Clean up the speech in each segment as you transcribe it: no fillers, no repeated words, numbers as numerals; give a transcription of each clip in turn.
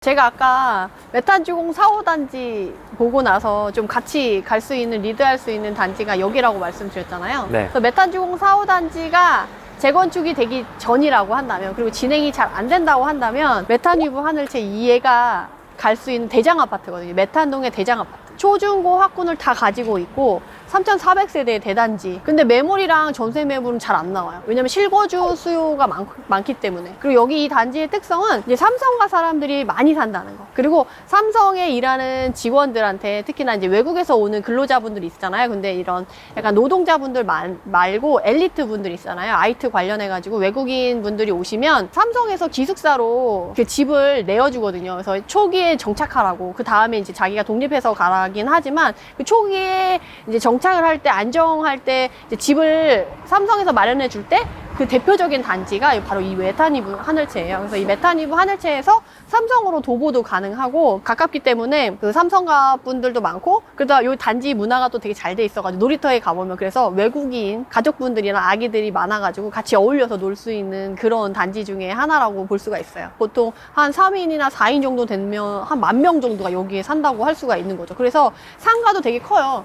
제가 아까 메탄주공 4호단지 보고 나서 좀 같이 갈 수 있는, 리드할 수 있는 단지가 여기라고 말씀드렸잖아요. 네. 그래서 메탄주공 4호단지가 재건축이 되기 전이라고 한다면, 그리고 진행이 잘 안 된다고 한다면 메탄위브 하늘채 2회가 갈 수 있는 대장 아파트거든요. 메탄동의 대장 아파트. 초중고 학군을 다 가지고 있고 3,400세대의 대단지. 근데 매물이랑 전세 매물은 잘 안 나와요. 왜냐면 실거주 수요가 많기 때문에. 그리고 여기 이 단지의 특성은 이제 삼성가 사람들이 많이 산다는 거. 그리고 삼성에 일하는 직원들한테, 특히나 이제 외국에서 오는 근로자분들이 있잖아요. 근데 이런 약간 노동자분들 말고 엘리트 분들이 있잖아요. IT 관련해가지고 외국인 분들이 오시면 삼성에서 기숙사로 그 집을 내어주거든요. 그래서 초기에 정착하라고. 그 다음에 이제 자기가 독립해서 가긴 하지만 그 초기에 이제 정착을 할 때, 안정할 때 이제 집을 삼성에서 마련해 줄 때 그 대표적인 단지가 바로 이 메탄위브 하늘채예요. 그래서 이 메탄위브 하늘채에서 삼성으로 도보도 가능하고 가깝기 때문에 그 삼성가 분들도 많고, 그러다 이 단지 문화가 또 되게 잘 돼 있어가지고 놀이터에 가보면 그래서 외국인 가족분들이나 아기들이 많아가지고 같이 어울려서 놀 수 있는 그런 단지 중에 하나라고 볼 수가 있어요. 보통 한 3인이나 4인 정도 되면 한 10,000명 정도가 여기에 산다고 할 수가 있는 거죠. 그래서 상가도 되게 커요.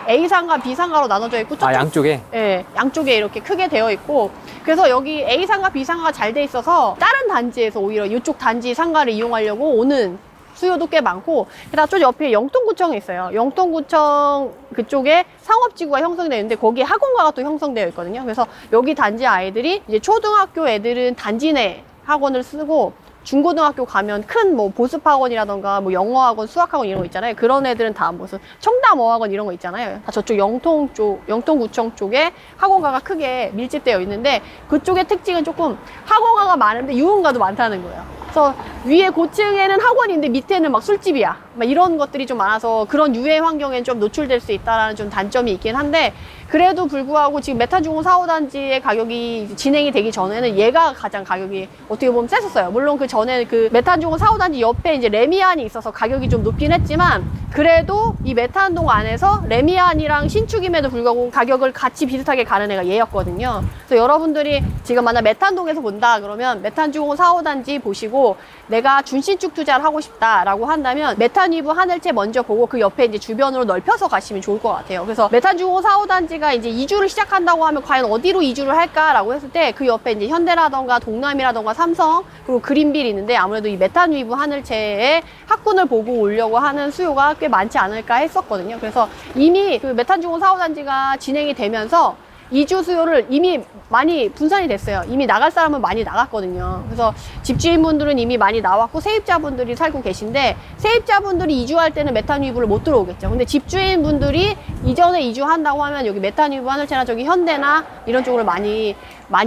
A상가, B상가로 나눠져 있고, 양쪽에? 네, 양쪽에 이렇게 크게 되어 있고, 그래서 여기 A상가, B상가가 잘 돼 있어서 다른 단지에서 오히려 이쪽 단지 상가를 이용하려고 오는 수요도 꽤 많고, 게다가 저 옆에 영동구청이 있어요. 영동구청 그쪽에 상업지구가 형성되어 있는데 거기에 학원가가 또 형성되어 있거든요. 그래서 여기 단지 아이들이 이제 초등학교 애들은 단지 내 학원을 쓰고, 중고등학교 가면 큰 뭐 보습학원이라던가 뭐 영어학원, 수학학원 이런 거 있잖아요. 그런 애들은 다 무슨 청담어학원 이런 거 있잖아요. 다 저쪽 영동구청 쪽에 학원가가 크게 밀집되어 있는데, 그쪽의 특징은 조금 학원가가 많은데 유흥가도 많다는 거예요. 그래서 위에 고층에는 학원인데 밑에는 막 술집이야. 막 이런 것들이 좀 많아서 그런 유해 환경에 좀 노출될 수 있다라는 좀 단점이 있긴 한데, 그래도 불구하고 지금 메탄주공 4호단지의 가격이 진행이 되기 전에는 얘가 가장 가격이 어떻게 보면 셌었어요. 물론 그 전에 그 메탄주공 4호단지 옆에 이제 레미안이 있어서 가격이 좀 높긴 했지만, 그래도 이 메탄동 안에서 레미안이랑 신축임에도 불구하고 가격을 같이 비슷하게 가는 애가 얘였거든요. 그래서 여러분들이 지금 만약 메탄동에서 본다 그러면 메탄주공 4호단지 보시고 내가 준신축 투자를 하고 싶다라고 한다면 메탄위브 하늘채 먼저 보고 그 옆에 이제 주변으로 넓혀서 가시면 좋을 것 같아요. 그래서 메탄주공 4호단지가 이제 이주를 시작한다고 하면 과연 어디로 이주를 할까라고 했을 때 그 옆에 이제 현대라던가 동남이라던가 삼성 그리고 그린빌이 있는데, 아무래도 이 메탄위브 하늘채에 학군을 보고 오려고 하는 수요가 꽤 많지 않을까 했었거든요. 그래서 이미 그 메탄주공 4호단지가 진행이 되면서 이주 수요를 이미 많이 분산이 됐어요. 이미 나갈 사람은 많이 나갔거든요. 그래서 집주인분들은 이미 많이 나왔고 세입자분들이 살고 계신데, 세입자분들이 이주할 때는 메탄위브를 못 들어오겠죠. 근데 집주인분들이 이전에 이주한다고 하면 여기 메탄위브 하늘채나 저기 현대나 이런 쪽으로 많이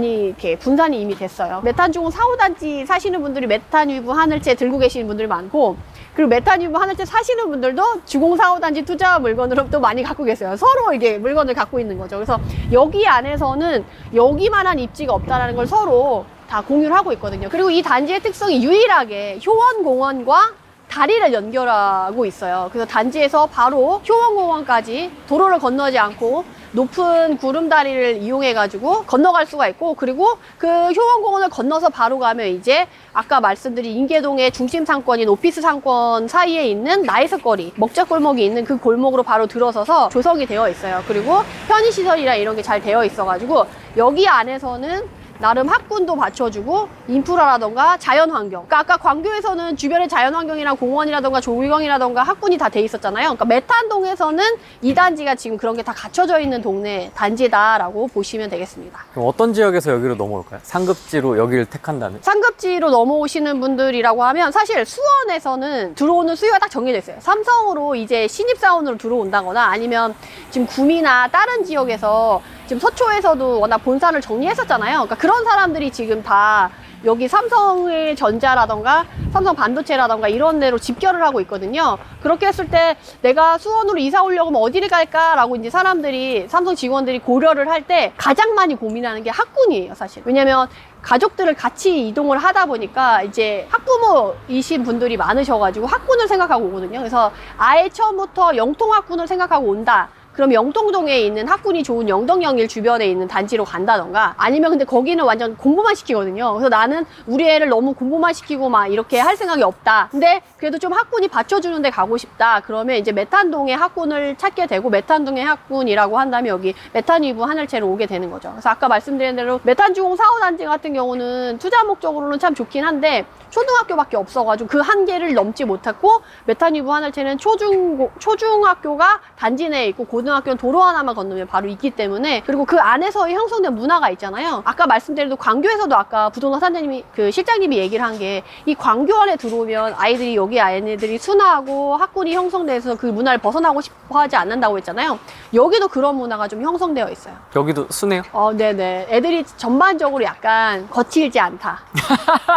이렇게 분산이 이미 됐어요. 메탄주공 4호단지 사시는 분들이 메탄위브 하늘채 들고 계시는 분들이 많고, 그리고 메탄위브 하늘채 사시는 분들도 주공 4호단지 투자 물건으로 또 많이 갖고 계세요. 서로 이게 물건을 갖고 있는 거죠. 그래서 여기 안에서는 여기만한 입지가 없다는 걸 서로 다 공유를 하고 있거든요. 그리고 이 단지의 특성이 유일하게 효원공원과 다리를 연결하고 있어요. 그래서 단지에서 바로 효원공원까지 도로를 건너지 않고 높은 구름다리를 이용해가지고 건너갈 수가 있고, 그리고 그 효원공원을 건너서 바로 가면 이제 아까 말씀드린 인계동의 중심 상권인 오피스 상권 사이에 있는 나이스거리, 먹자골목이 있는 그 골목으로 바로 들어서서 조성이 되어 있어요. 그리고 편의시설이랑 이런 게 잘 되어 있어가지고 여기 안에서는 나름 학군도 받쳐주고 인프라라던가 자연환경, 그러니까 아까 광교에서는 주변에 자연환경이랑 공원이라던가 조경이라던가 학군이 다 돼 있었잖아요. 그러니까 메탄동에서는 이 단지가 지금 그런 게 다 갖춰져 있는 동네 단지다라고 보시면 되겠습니다. 그럼 어떤 지역에서 여기로 넘어올까요? 상급지로 여기를 택한다면? 상급지로 넘어오시는 분들이라고 하면 사실 수원에서는 들어오는 수요가 딱 정해져 있어요. 삼성으로 이제 신입사원으로 들어온다거나 아니면 지금 구미나 다른 지역에서 지금 서초에서도 워낙 본사를 정리했었잖아요. 그러니까 그런 사람들이 지금 다 여기 삼성의 전자라던가 삼성 반도체라던가 이런 데로 집결을 하고 있거든요. 그렇게 했을 때 내가 수원으로 이사 오려고 하면 어디를 갈까라고 이제 사람들이, 삼성 직원들이 고려를 할 때 가장 많이 고민하는 게 학군이에요, 사실. 왜냐면 가족들을 같이 이동을 하다 보니까 이제 학부모이신 분들이 많으셔가지고 학군을 생각하고 오거든요. 그래서 아예 처음부터 영통 학군을 생각하고 온다 그럼 영동동에 있는 학군이 좋은 영덕영일 주변에 있는 단지로 간다던가, 아니면 근데 거기는 완전 공부만 시키거든요. 그래서 나는 우리 애를 너무 공부만 시키고 막 이렇게 할 생각이 없다. 근데 그래도 좀 학군이 받쳐주는 데 가고 싶다. 그러면 이제 메탄동의 학군을 찾게 되고, 메탄동의 학군이라고 한다면 여기 메탄위브 하늘채로 오게 되는 거죠. 그래서 아까 말씀드린 대로 메탄주공 4호 단지 같은 경우는 투자 목적으로는 참 좋긴 한데 초등학교밖에 없어가지고 그 한계를 넘지 못했고, 메탄위브 하늘채는 초중학교가 단지 내에 있고 고등학교는 도로 하나만 건너면 바로 있기 때문에, 그리고 그 안에서 형성된 문화가 있잖아요. 아까 말씀드린 대로 광교에서도 아까 부동산 사장님이, 그 실장님이 얘기를 한 게, 이 광교 안에 들어오면 아이들이, 여기 아이들이 순하고 학군이 형성돼서 그 문화를 벗어나고 싶어 하지 않는다고 했잖아요. 여기도 그런 문화가 좀 형성되어 있어요. 여기도 순해요? 네네. 애들이 전반적으로 약간 거칠지 않다.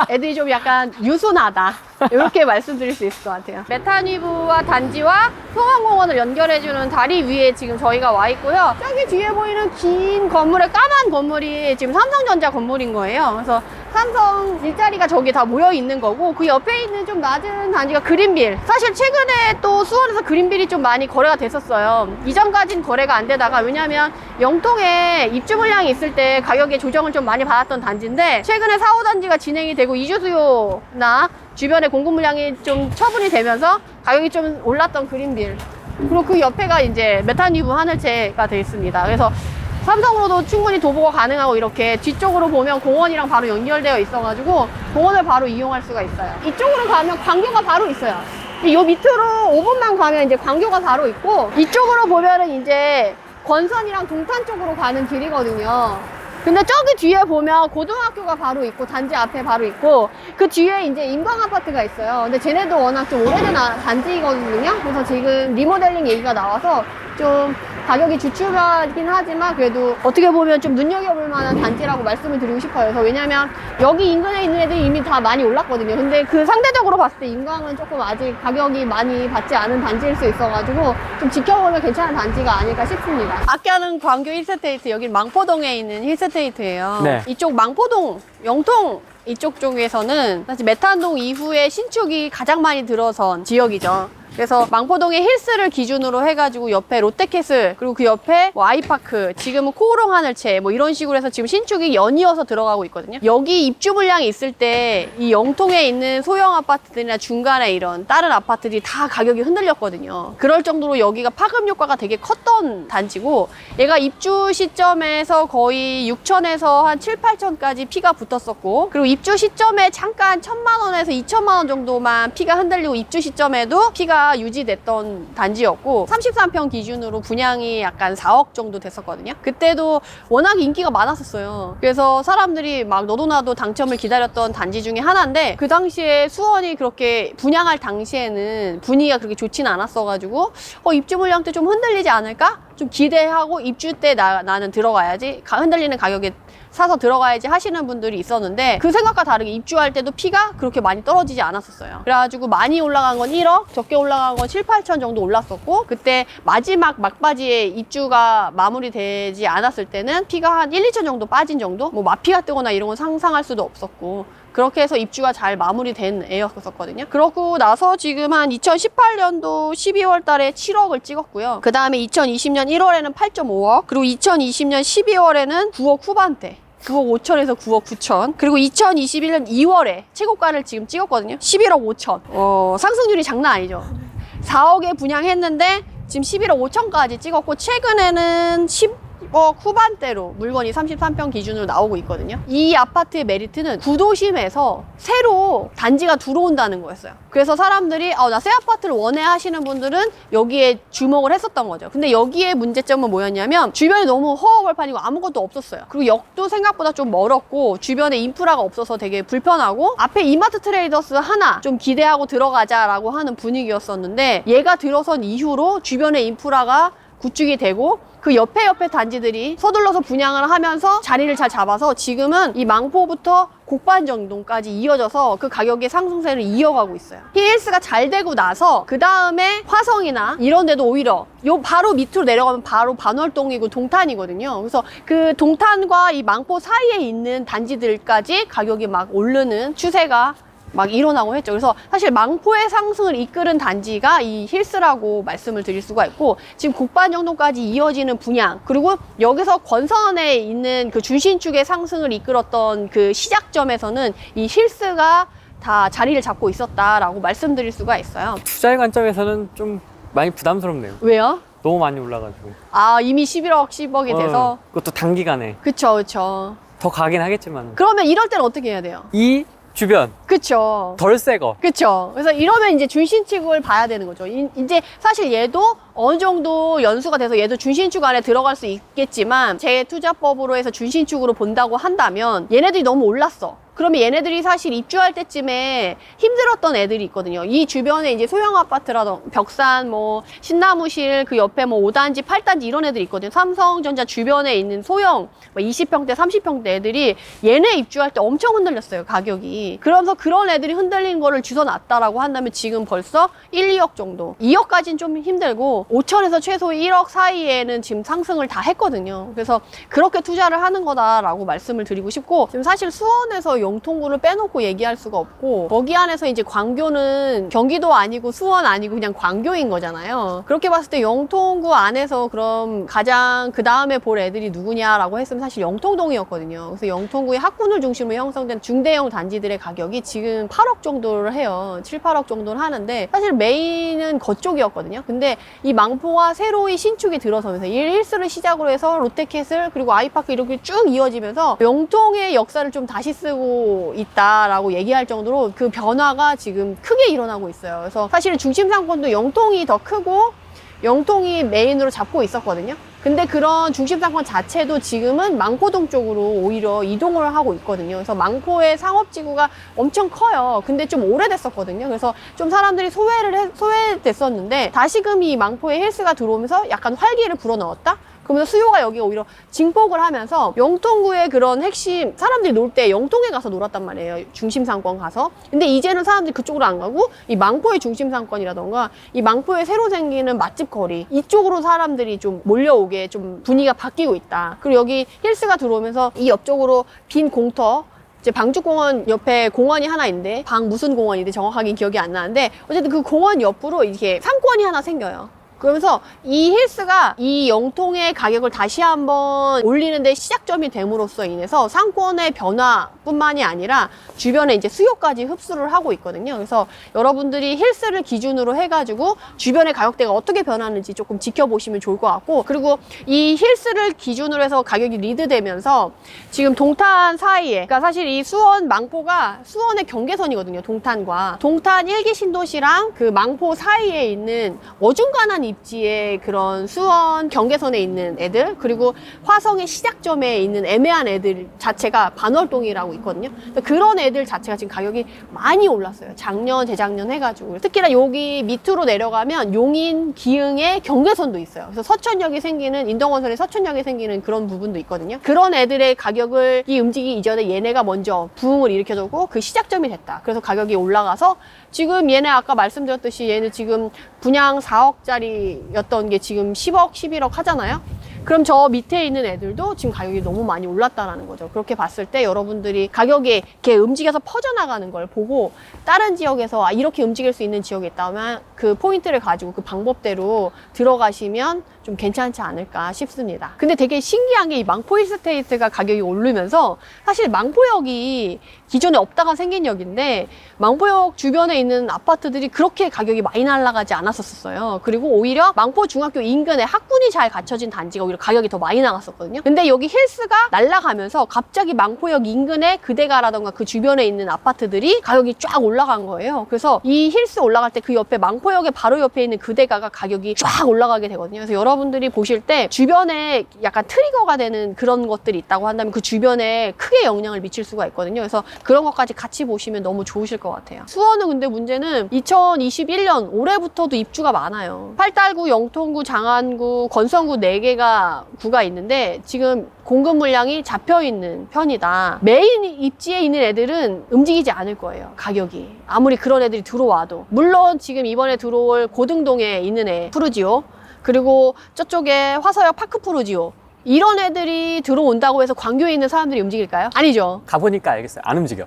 애들이 좀 약간 유순하다. 이렇게 말씀드릴 수 있을 것 같아요. 메탄위브와 단지와 송암공원을 연결해주는 다리 위에 지금 저희가 와 있고요. 저기 뒤에 보이는 긴 건물에 까만 건물이 지금 삼성전자 건물인 거예요. 그래서 삼성 일자리가 저기 다 모여 있는 거고, 그 옆에 있는 좀 낮은 단지가 그린빌. 사실 최근에 또 수원에서 그린빌이 좀 많이 거래가 됐었어요. 이전까지는 거래가 안 되다가, 왜냐면 영통에 입주 물량이 있을 때 가격에 조정을 좀 많이 받았던 단지인데, 최근에 4호 단지가 진행이 되고 이주 수요나 주변에 공급 물량이 좀 처분이 되면서 가격이 좀 올랐던 그린빌, 그리고 그 옆에가 이제 메탄위브 하늘채가 되어 있습니다. 그래서 삼성으로도 충분히 도보가 가능하고, 이렇게 뒤쪽으로 보면 공원이랑 바로 연결되어 있어가지고 공원을 바로 이용할 수가 있어요. 이쪽으로 가면 광교가 바로 있어요. 이 밑으로 5분만 가면 이제 광교가 바로 있고, 이쪽으로 보면은 이제 권선이랑 동탄 쪽으로 가는 길이거든요. 근데 저기 뒤에 보면 고등학교가 바로 있고, 단지 앞에 바로 있고, 그 뒤에 이제 인광 아파트가 있어요. 근데 쟤네도 워낙 좀 오래된 단지거든요. 그래서 지금 리모델링 얘기가 나와서 좀 가격이 주춤하긴 하지만, 그래도 어떻게 보면 좀 눈여겨볼 만한 단지라고 말씀을 드리고 싶어요. 그래서 왜냐면 여기 인근에 있는 애들이 이미 다 많이 올랐거든요. 근데 그 상대적으로 봤을 때 인강은 조금 아직 가격이 많이 받지 않은 단지일 수 있어가지고 좀 지켜보면 괜찮은 단지가 아닐까 싶습니다. 아까는 광교 힐스테이트, 여긴 망포동에 있는 힐스테이트예요. 네. 이쪽 망포동, 영통 이쪽 쪽에서는 사실 메탄동 이후에 신축이 가장 많이 들어선 지역이죠. 그래서 망포동의 힐스를 기준으로 해가지고 옆에 롯데캐슬, 그리고 그 옆에 뭐 아이파크, 지금은 코오롱 하늘채, 뭐 이런 식으로 해서 지금 신축이 연이어서 들어가고 있거든요. 여기 입주 물량이 있을 때 이 영통에 있는 소형 아파트들이나 중간에 이런 다른 아파트들이 다 가격이 흔들렸거든요. 그럴 정도로 여기가 파급 효과가 되게 컸던 단지고, 얘가 입주 시점에서 거의 6천에서 한 7, 8천까지 피가 붙었었고, 그리고 입주 시점에 잠깐 1,000만 원에서 2천만 원 정도만 피가 흔들리고, 입주 시점에도 피가 유지됐던 단지였고, 33평 기준으로 분양이 약간 4억 정도 됐었거든요. 그때도 워낙 인기가 많았었어요. 그래서 사람들이 막 너도 나도 당첨을 기다렸던 단지 중에 하나인데, 그 당시에 수원이 그렇게 분양할 당시에는 분위기가 그렇게 좋지는 않았어가지고 입주 물량 때 좀 흔들리지 않을까? 좀 기대하고 입주 때 나는 들어가야지, 흔들리는 가격에 사서 들어가야지 하시는 분들이 있었는데, 그 생각과 다르게 입주할 때도 피가 그렇게 많이 떨어지지 않았었어요. 그래가지고 많이 올라간 건 1억, 적게 올라간 건 7, 8천 정도 올랐었고, 그때 마지막 막바지에 입주가 마무리되지 않았을 때는 피가 한 1, 2천 정도 빠진 정도? 뭐 마피가 뜨거나 이런 건 상상할 수도 없었고, 그렇게 해서 입주가 잘 마무리된 애였었거든요. 그러고 나서 지금 한 2018년도 12월 달에 7억을 찍었고요. 그 다음에 2020년 1월에는 8.5억, 그리고 2020년 12월에는 9억 후반대, 9억 5천에서 9억 9천, 그리고 2021년 2월에 최고가를 지금 찍었거든요. 11억 5천. 상승률이 장난 아니죠. 4억에 분양했는데 지금 11억 5천까지 찍었고, 최근에는 10억 후반대로 물건이 33평 기준으로 나오고 있거든요. 이 아파트의 메리트는 구도심에서 새로 단지가 들어온다는 거였어요. 그래서 사람들이 나 새 아파트를 원해 하시는 분들은 여기에 주목을 했었던 거죠. 근데 여기에 문제점은 뭐였냐면, 주변에 너무 허허벌판이고 아무것도 없었어요. 그리고 역도 생각보다 좀 멀었고, 주변에 인프라가 없어서 되게 불편하고, 앞에 이마트 트레이더스 하나 좀 기대하고 들어가자라고 하는 분위기였었는데, 얘가 들어선 이후로 주변에 인프라가 구축이 되고, 그 옆에 단지들이 서둘러서 분양을 하면서 자리를 잘 잡아서 지금은 이 망포부터 곡반정동까지 이어져서 그 가격의 상승세를 이어가고 있어요. 힐스가 잘 되고 나서 그 다음에 화성이나 이런 데도 오히려 요 바로 밑으로 내려가면 바로 반월동이고 동탄이거든요. 그래서 그 동탄과 이 망포 사이에 있는 단지들까지 가격이 막 오르는 추세가 막 일어나고 했죠. 그래서 사실 망포의 상승을 이끄는 단지가 이 힐스라고 말씀을 드릴 수가 있고, 지금 곡반영동까지 이어지는 분양, 그리고 여기서 권선에 있는 그 중심축의 상승을 이끌었던 그 시작점에서는 이 힐스가 다 자리를 잡고 있었다라고 말씀드릴 수가 있어요. 투자의 관점에서는 좀 많이 부담스럽네요. 왜요? 너무 많이 올라가지고. 아, 이미 11억, 10억이 돼서. 그것도 단기간에. 그쵸, 그쵸. 더 가긴 하겠지만. 그러면 이럴 때는 어떻게 해야 돼요? 이 주변. 그쵸. 덜 새 거. 그쵸. 그래서 이러면 이제 준신축을 봐야 되는 거죠. 이제 사실 얘도 어느 정도 연수가 돼서 얘도 준신축 안에 들어갈 수 있겠지만, 재투자법으로 해서 준신축으로 본다고 한다면 얘네들이 너무 올랐어. 그러면 얘네들이 사실 입주할 때쯤에 힘들었던 애들이 있거든요. 이 주변에 이제 소형 아파트라던가 벽산, 뭐 신나무실, 그 옆에 뭐 5단지, 8단지 이런 애들이 있거든요. 삼성전자 주변에 있는 소형 20평대, 30평대 애들이 얘네 입주할 때 엄청 흔들렸어요, 가격이. 그러면서 그런 애들이 흔들린 거를 주워놨다라고 한다면 지금 벌써 1, 2억 정도. 2억까지는 좀 힘들고 5천에서 최소 1억 사이에는 지금 상승을 다 했거든요. 그래서 그렇게 투자를 하는 거다라고 말씀을 드리고 싶고, 지금 사실 수원에서 영통구를 빼놓고 얘기할 수가 없고, 거기 안에서 이제 광교는 경기도 아니고 수원 아니고 그냥 광교인 거잖아요. 그렇게 봤을 때 영통구 안에서 그럼 가장 그 다음에 볼 애들이 누구냐라고 했으면 사실 영통동이었거든요. 그래서 영통구의 학군을 중심으로 형성된 중대형 단지들의 가격이 지금 8억 정도를 해요. 7, 8억 정도를 하는데 사실 메인은 그쪽이었거든요. 근데 이 망포와 새로이 신축이 들어서면서 힐스를 시작으로 해서 롯데캐슬 그리고 아이파크 이렇게 쭉 이어지면서 영통의 역사를 좀 다시 쓰고 있다라고 얘기할 정도로 그 변화가 지금 크게 일어나고 있어요. 그래서 사실 중심 상권도 영통이 더 크고 영통이 메인으로 잡고 있었거든요. 근데 그런 중심 상권 자체도 지금은 망포동 쪽으로 오히려 이동을 하고 있거든요. 그래서 망포의 상업지구가 엄청 커요. 근데 좀 오래됐었거든요. 그래서 좀 사람들이 소외됐었는데 다시금 이 망포에 헬스가 들어오면서 약간 활기를 불어넣었다? 그러면서 수요가 여기 오히려 증폭을 하면서 영통구의 그런 핵심, 사람들이 놀 때 영통에 가서 놀았단 말이에요. 중심상권 가서. 근데 이제는 사람들이 그쪽으로 안 가고 이 망포의 중심상권이라던가 이 망포에 새로 생기는 맛집 거리 이쪽으로 사람들이 좀 몰려오게 좀 분위기가 바뀌고 있다. 그리고 여기 힐스가 들어오면서 이 옆쪽으로 빈 공터, 이제 방죽공원 옆에 공원이 하나 있는데 무슨 공원인지 정확하게 기억이 안 나는데 어쨌든 그 공원 옆으로 이렇게 상권이 하나 생겨요. 그러면서 이 힐스가 이 영통의 가격을 다시 한번 올리는데 시작점이 됨으로써 인해서 상권의 변화뿐만이 아니라 주변에 이제 수요까지 흡수를 하고 있거든요. 그래서 여러분들이 힐스를 기준으로 해가지고 주변의 가격대가 어떻게 변하는지 조금 지켜보시면 좋을 것 같고, 그리고 이 힐스를 기준으로 해서 가격이 리드되면서 지금 동탄 사이에, 그러니까 사실 이 수원 망포가 수원의 경계선이거든요. 동탄과 동탄 1기 신도시랑 그 망포 사이에 있는 어중간한 입지에 그런 수원 경계선에 있는 애들, 그리고 화성의 시작점에 있는 애매한 애들 자체가 반월동이라고 있거든요. 그런 애들 자체가 지금 가격이 많이 올랐어요. 작년, 재작년 해가지고. 특히나 여기 밑으로 내려가면 용인, 기흥의 경계선도 있어요. 그래서 서천역이 생기는, 인덕원선의 서천역이 생기는 그런 부분도 있거든요. 그런 애들의 가격을 움직이기 이전에 얘네가 먼저 부흥을 일으켜주고 그 시작점이 됐다. 그래서 가격이 올라가서 지금 얘네 아까 말씀드렸듯이 얘는 지금 분양 4억짜리였던 게 지금 10억, 11억 하잖아요. 그럼 저 밑에 있는 애들도 지금 가격이 너무 많이 올랐다라는 거죠. 그렇게 봤을 때 여러분들이 가격이 이렇게 움직여서 퍼져나가는 걸 보고 다른 지역에서 이렇게 움직일 수 있는 지역이 있다면 그 포인트를 가지고 그 방법대로 들어가시면 좀 괜찮지 않을까 싶습니다. 근데 되게 신기한 게 이 망포 힐스테이트가 가격이 오르면서 사실 망포역이 기존에 없다가 생긴 역인데 망포역 주변에 있는 아파트들이 그렇게 가격이 많이 날아가지 않았었어요. 그리고 오히려 망포 중학교 인근에 학군이 잘 갖춰진 단지가 오히려 가격이 더 많이 나갔었거든요. 근데 여기 힐스가 날아가면서 갑자기 망포역 인근에 그대가라던가 그 주변에 있는 아파트들이 가격이 쫙 올라간 거예요. 그래서 이 힐스 올라갈 때 그 옆에 망포역의 바로 옆에 있는 그대가가 가격이 쫙 올라가게 되거든요. 그래서 여러분들이 보실 때 주변에 약간 트리거가 되는 그런 것들이 있다고 한다면 그 주변에 크게 영향을 미칠 수가 있거든요. 그래서 그런 것까지 같이 보시면 너무 좋으실 것 같아요. 수원은 근데 문제는 2021년 올해부터도 입주가 많아요. 팔달구, 영통구, 장안구, 건성구 4개가 구가 있는데 지금 공급 물량이 잡혀있는 편이다. 메인 입지에 있는 애들은 움직이지 않을 거예요. 가격이. 아무리 그런 애들이 들어와도. 물론 지금 이번에 들어올 고등동에 있는 애 푸르지오, 그리고 저쪽에 화서역 파크 푸르지오, 이런 애들이 들어온다고 해서 광교에 있는 사람들이 움직일까요? 아니죠. 가보니까 알겠어요. 안 움직여.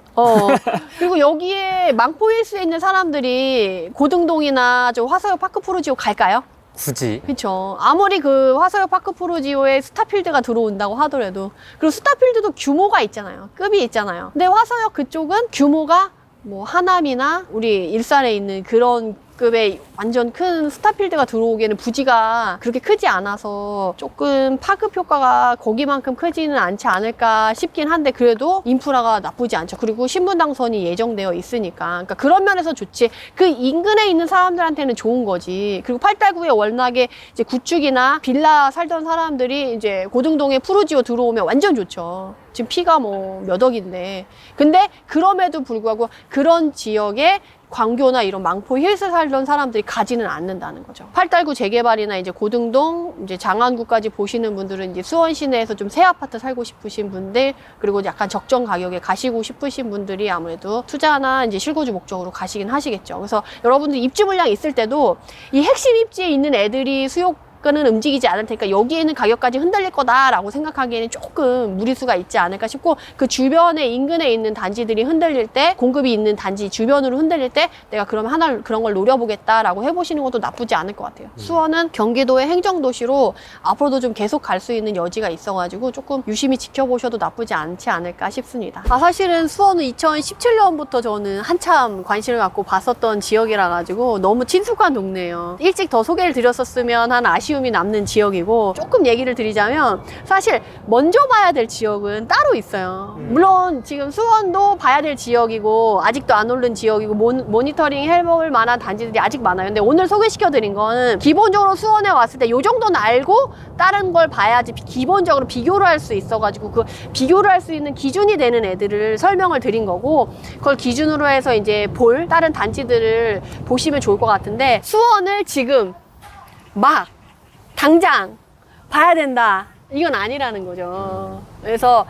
그리고 여기에 망포힐스에 있는 사람들이 고등동이나 저 화서역 파크 프루지오 갈까요? 굳이. 그렇죠. 아무리 그 화서역 파크 프루지오에 스타필드가 들어온다고 하더라도, 그리고 스타필드도 규모가 있잖아요. 급이 있잖아요. 근데 화서역 그쪽은 규모가 뭐 하남이나 우리 일산에 있는 그런 급의 완전 큰 스타필드가 들어오기에는 부지가 그렇게 크지 않아서 조금 파급 효과가 거기만큼 크지는 않지 않을까 싶긴 한데, 그래도 인프라가 나쁘지 않죠. 그리고 신분당선이 예정되어 있으니까. 그러니까 그런 면에서 좋지. 그 인근에 있는 사람들한테는 좋은 거지. 그리고 팔달구에 워낙에 이제 구축이나 빌라 살던 사람들이 이제 고등동에 푸르지오 들어오면 완전 좋죠. 지금 피가 뭐 몇 억인데. 근데 그럼에도 불구하고 그런 지역에 광교나 이런 망포 힐스 살던 사람들이 가지는 않는다는 거죠. 팔달구 재개발이나 이제 고등동, 이제 장안구까지 보시는 분들은 이제 수원 시내에서 좀 새 아파트 살고 싶으신 분들, 그리고 약간 적정 가격에 가시고 싶으신 분들이 아무래도 투자나 이제 실거주 목적으로 가시긴 하시겠죠. 그래서 여러분들 입주 물량 있을 때도 이 핵심 입지에 있는 애들이 수요는 움직이지 않을 테니까 여기에는 가격까지 흔들릴 거다라고 생각하기에는 조금 무리수가 있지 않을까 싶고, 그 주변에 인근에 있는 단지들이 흔들릴 때, 공급이 있는 단지 주변으로 흔들릴 때 내가 그러면 하나 그런 걸 노려보겠다라고 해보시는 것도 나쁘지 않을 것 같아요. 수원은 경기도의 행정도시로 앞으로도 좀 계속 갈 수 있는 여지가 있어가지고 조금 유심히 지켜보셔도 나쁘지 않지 않을까 싶습니다. 사실은 수원은 2017년부터 저는 한참 관심을 갖고 봤었던 지역이라 가지고 너무 친숙한 동네예요. 일찍 더 소개를 드렸었으면 하는 아쉬움이 남는 지역이고, 조금 얘기를 드리자면 사실 먼저 봐야 될 지역은 따로 있어요. 물론 지금 수원도 봐야 될 지역이고 아직도 안 오른 지역이고 모니터링 해볼 만한 단지들이 아직 많아요. 근데 오늘 소개시켜드린 거는 기본적으로 수원에 왔을 때 이 정도는 알고 다른 걸 봐야지 기본적으로 비교를 할 수 있어가지고, 그 비교를 할 수 있는 기준이 되는 애들을 설명을 드린 거고, 그걸 기준으로 해서 이제 볼 다른 단지들을 보시면 좋을 것 같은데, 수원을 지금 막 당장 봐야 된다, 이건 아니라는 거죠. 그래서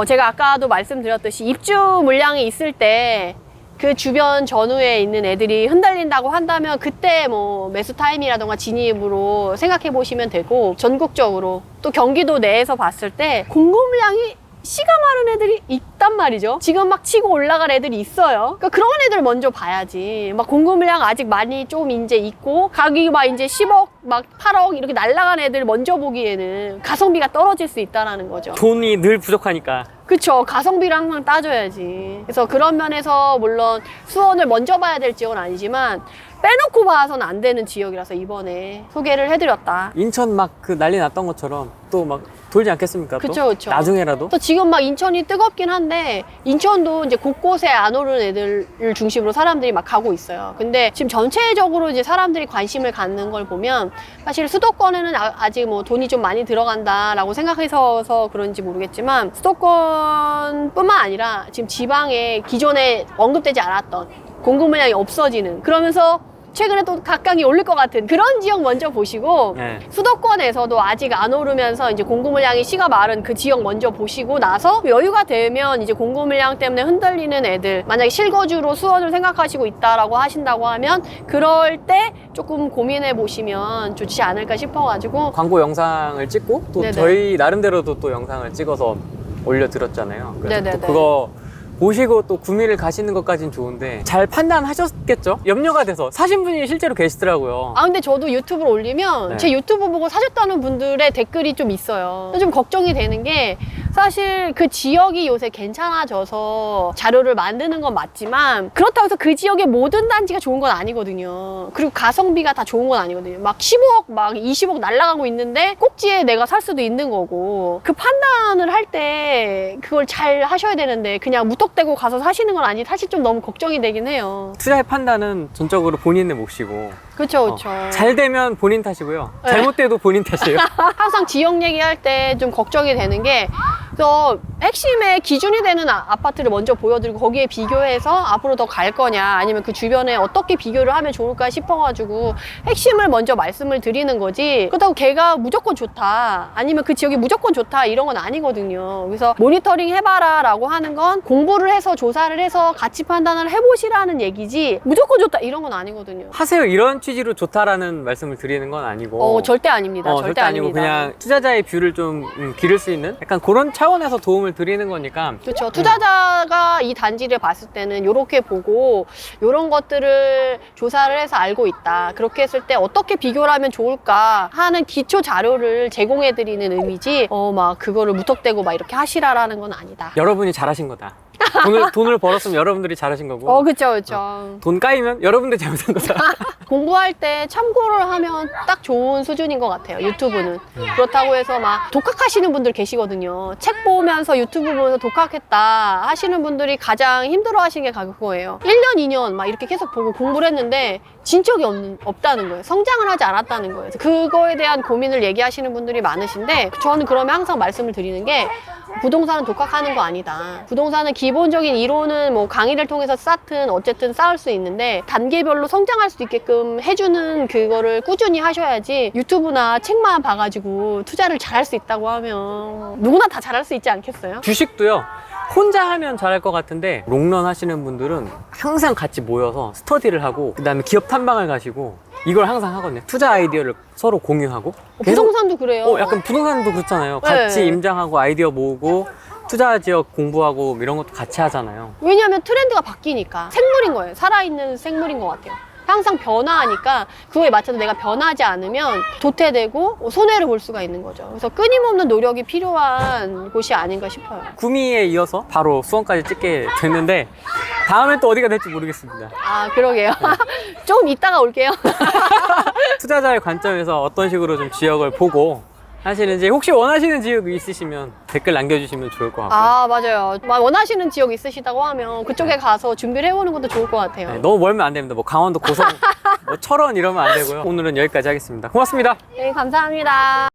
제가 아까도 말씀드렸듯이 입주 물량이 있을 때 그 주변 전후에 있는 애들이 흔들린다고 한다면 그때 뭐 매수 타임이라던가 진입으로 생각해 보시면 되고, 전국적으로 또 경기도 내에서 봤을 때 공급 물량이 씨가 마른 애들이 있단 말이죠. 지금 막 치고 올라갈 애들이 있어요. 그러니까 그런 애들 먼저 봐야지. 막 공급 물량 아직 많이 좀 이제 있고 가격이 막 이제 10억 막 8억 이렇게 날아간 애들 먼저 보기에는 가성비가 떨어질 수 있다라는 거죠. 돈이 늘 부족하니까. 그쵸. 가성비를 항상 따져야지. 그래서 그런 면에서 물론 수원을 먼저 봐야 될 지역은 아니지만 빼놓고 봐서는 안 되는 지역이라서 이번에 소개를 해드렸다. 인천 막 그 난리 났던 것처럼 또 막 돌지 않겠습니까? 그쵸, 또? 그쵸. 나중에라도? 또 지금 막 인천이 뜨겁긴 한데, 인천도 이제 곳곳에 안 오른 애들을 중심으로 사람들이 막 가고 있어요. 근데 지금 전체적으로 이제 사람들이 관심을 갖는 걸 보면 사실 수도권에는 아직 뭐 돈이 좀 많이 들어간다라고 생각해서 그런지 모르겠지만, 수도권뿐만 아니라 지금 지방에 기존에 언급되지 않았던 공급 물량이 없어지는, 그러면서 최근에 또 각각이 오를 것 같은 그런 지역 먼저 보시고, 네. 수도권에서도 아직 안 오르면서 이제 공급 물량이 씨가 마른 그 지역 먼저 보시고 나서 여유가 되면 이제 공급 물량 때문에 흔들리는 애들, 만약에 실거주로 수원을 생각하시고 있다라고 하신다고 하면 그럴 때 조금 고민해 보시면 좋지 않을까 싶어가지고. 광고 영상을 찍고 또 네네. 저희 나름대로도 또 영상을 찍어서 올려드렸잖아요. 그래서 네네네. 또 그거 보시고 또 구매를 가시는 것까지는 좋은데 잘 판단하셨겠죠? 염려가 돼서 사신 분이 실제로 계시더라고요. 근데 저도 유튜브를 올리면 네. 제 유튜브 보고 사셨다는 분들의 댓글이 좀 있어요. 좀 걱정이 되는 게, 사실 그 지역이 요새 괜찮아져서 자료를 만드는 건 맞지만 그렇다고 해서 그 지역의 모든 단지가 좋은 건 아니거든요. 그리고 가성비가 다 좋은 건 아니거든요. 막 15억 막 20억 날아가고 있는데 꼭지에 내가 살 수도 있는 거고, 그 판단을 할 때 그걸 잘 하셔야 되는데 그냥 무턱대고 가서 사시는 건 아니, 사실 좀 너무 걱정이 되긴 해요. 투자의 판단은 전적으로 본인의 몫이고, 그렇죠, 그렇죠. 잘 되면 본인 탓이고요. 네. 잘못돼도 본인 탓이에요. 항상 지역 얘기할 때 좀 걱정이 되는 게, 그래서 핵심의 기준이 되는 아파트를 먼저 보여드리고 거기에 비교해서 앞으로 더 갈 거냐 아니면 그 주변에 어떻게 비교를 하면 좋을까 싶어가지고 핵심을 먼저 말씀을 드리는 거지, 그렇다고 걔가 무조건 좋다 아니면 그 지역이 무조건 좋다 이런 건 아니거든요. 그래서 모니터링 해봐라 라고 하는 건 공부를 해서 조사를 해서 가치 판단을 해보시라는 얘기지 무조건 좋다 이런 건 아니거든요. 하세요 이런 취지로 좋다라는 말씀을 드리는 건 아니고 절대 아닙니다. 절대 아니고 아닙니다. 그냥 투자자의 뷰를 좀 기를 수 있는 약간 그런 차원에서 도움을 드리는 거니까. 그렇죠. 투자자가 이 단지를 봤을 때는 이렇게 보고 이런 것들을 조사를 해서 알고 있다. 그렇게 했을 때 어떻게 비교를 하면 좋을까 하는 기초 자료를 제공해드리는 의미지 막 그거를 무턱대고 막 이렇게 하시라라는 건 아니다. 여러분이 잘하신 거다. 돈을 벌었으면 여러분들이 잘하신 거고. 그렇죠, 그렇죠. 돈 까이면 여러분들이 잘못한 거다. 공부할 때 참고를 하면 딱 좋은 수준인 것 같아요, 유튜브는. 그렇다고 해서 막 독학하시는 분들 계시거든요. 책 보면서 유튜브 보면서 독학했다 하시는 분들이 가장 힘들어 하시는 게 그거예요. 1년, 2년 막 이렇게 계속 보고 공부를 했는데 진적이 없다는 거예요. 성장을 하지 않았다는 거예요. 그거에 대한 고민을 얘기하시는 분들이 많으신데 저는 그러면 항상 말씀을 드리는 게 부동산은 독학하는 거 아니다. 부동산은 기본적인 이론은 뭐 강의를 통해서 쌓든 어쨌든 쌓을 수 있는데 단계별로 성장할 수 있게끔 해주는 그거를 꾸준히 하셔야지 유튜브나 책만 봐가지고 투자를 잘할 수 있다고 하면 누구나 다 잘할 수 있지 않겠어요? 주식도요. 혼자 하면 잘할 것 같은데 롱런 하시는 분들은 항상 같이 모여서 스터디를 하고 그다음에 기업 탐방을 가시고 이걸 항상 하거든요. 투자 아이디어를 서로 공유하고 부동산도 그래요. 약간 부동산도 그렇잖아요. 같이 네. 임장하고 아이디어 모으고 투자 지역 공부하고 이런 것도 같이 하잖아요. 왜냐하면 트렌드가 바뀌니까 생물인 거예요. 살아있는 생물인 것 같아요. 항상 변화하니까 그거에 맞춰서 내가 변하지 않으면 도태되고 손해를 볼 수가 있는 거죠. 그래서 끊임없는 노력이 필요한 곳이 아닌가 싶어요. 구미에 이어서 바로 수원까지 찍게 됐는데 다음엔 또 어디가 될지 모르겠습니다. 그러게요. 좀 이따가 올게요. 투자자의 관점에서 어떤 식으로 좀 지역을 보고 하시는지 혹시 원하시는 지역이 있으시면 댓글 남겨주시면 좋을 것 같고요. 맞아요. 막 원하시는 지역 있으시다고 하면 그쪽에 가서 준비를 해보는 것도 좋을 것 같아요. 네, 너무 멀면 안 됩니다. 뭐 강원도 고성, 뭐 철원 이러면 안 되고요. 오늘은 여기까지 하겠습니다. 고맙습니다. 네, 감사합니다.